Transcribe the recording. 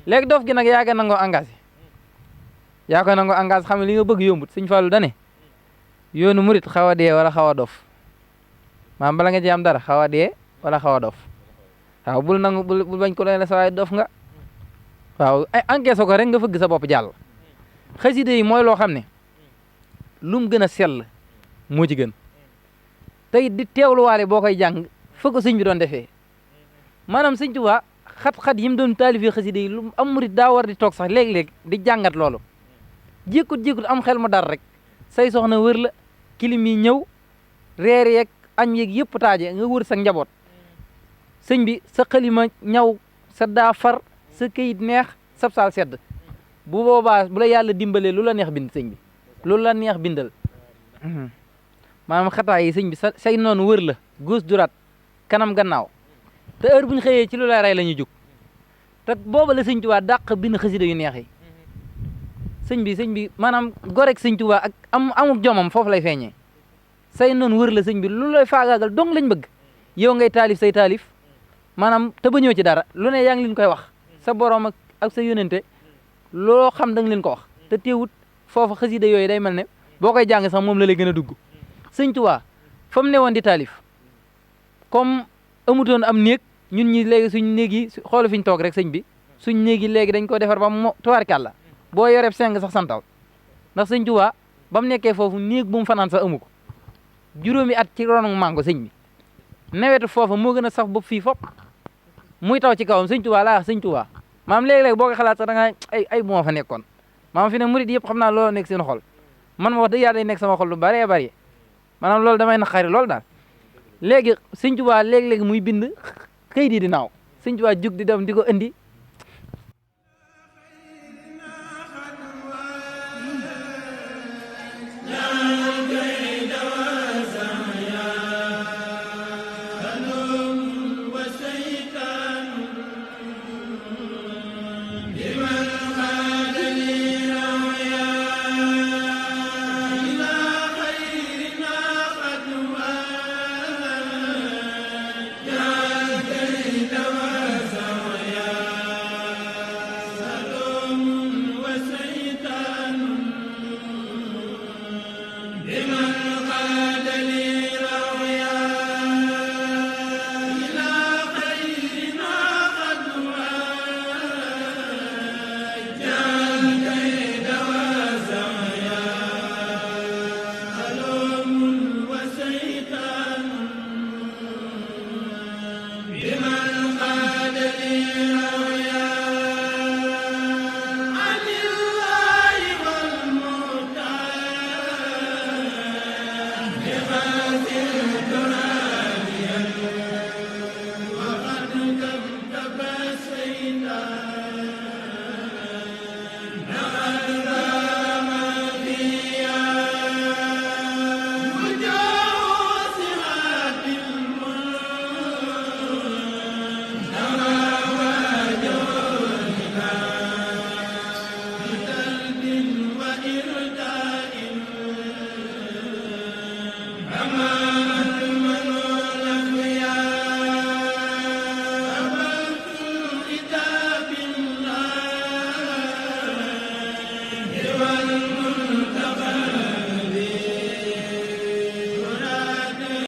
léegi dof gi nag yaa koy nangoo engagé yaa koy nangoo engagé xam ne li nga bëgg yombut Sëñ Fallu dane yoonu murit xaw a dee wala xaw a dof maam bala nga ci am dara xaw a dee wala xaw a dof waaw bul nangu bul bañ ko leen sa waay dof nga waaw ay encaissé ko rek nga fëgg sa bopp jàll xasida yi mooy loo xam ne lum gën a sell moo ci gën tey di teewluwaale boo koy jàng fa ko sëñ bi doon defee maanaam Sëñ Tuubaa xat-xat yi mu doon taalifee xasida yi lu am murit daa war di toog sax léeg-léeg di jàngat loolu jékkut am xel mu dar rek say soxna wër la kilim yi ñëw reer yeeg añ yeeg yëpp taaje nga wër sa njaboot sëñ bi sa xalima ñaw sa daa far sa këyit neex sab saal sedd bu boobaa bu la yàlla dimbalee lu la neex bind sëñ bi loolu la neex bindal maanaam xataa yi sëñ bi say noonu wër la gauche droite kanam gannaaw te heure bu ñu xëyee ci lu la rey la ñuy jóg te booba la Sëñ Tuubaa dàq bind xasida yu neex yi sëñ bi maanaam gorek Sëñ Tuubaa ak amuk jomam foofu lay feeñee say noonu wër la sëñ bi lu lay faagaagal dong lañ bëgg yow ngay taalif say taalif maanaam te ba ñëw ci dara lu ne yaa ngi leen koy wax sa borom ak sa yónente loo xam da nga leen ko wax te teewut foofu xasida yooyu day mel ne boo koy jàng sax moom la lay gën a dugg Sëñ Tuubaa fa mu ne woon di taalif comme amutoon am néeg ñun ñi léegi suñ néeg yi xoolu fi ñu toog rek sëñ bi suñ néeg yi léegi dañ ko defar ba mu tubaarkàlla boo yoreb seng sax santaw ndax Sëñ Tuubaa ba mu nekkee foofu néeg bu mu fanaan sax amu ko juróomi at ci ronu mango sëñ bi nawetu foofu moo gën a sax bopp fii fop muy taw ci kawam Sëñ Tuubaa laa wax Sëñ Tuubaa maam léegi-léegi boo ko xalaat sax da nga ay bu ma fa nekkoon maam fi ne murid yëpp xam naa loolu nekk seen xol man ma wax dëgg yàlla day nekk sama xol lu bëree bëri maanaam loolu damay naqari loolu daal léegi Sëñ Tuubaa léegi-léegi muy bind këyit yi di naaw Sëñ Tuubaa jug di dem di ko indi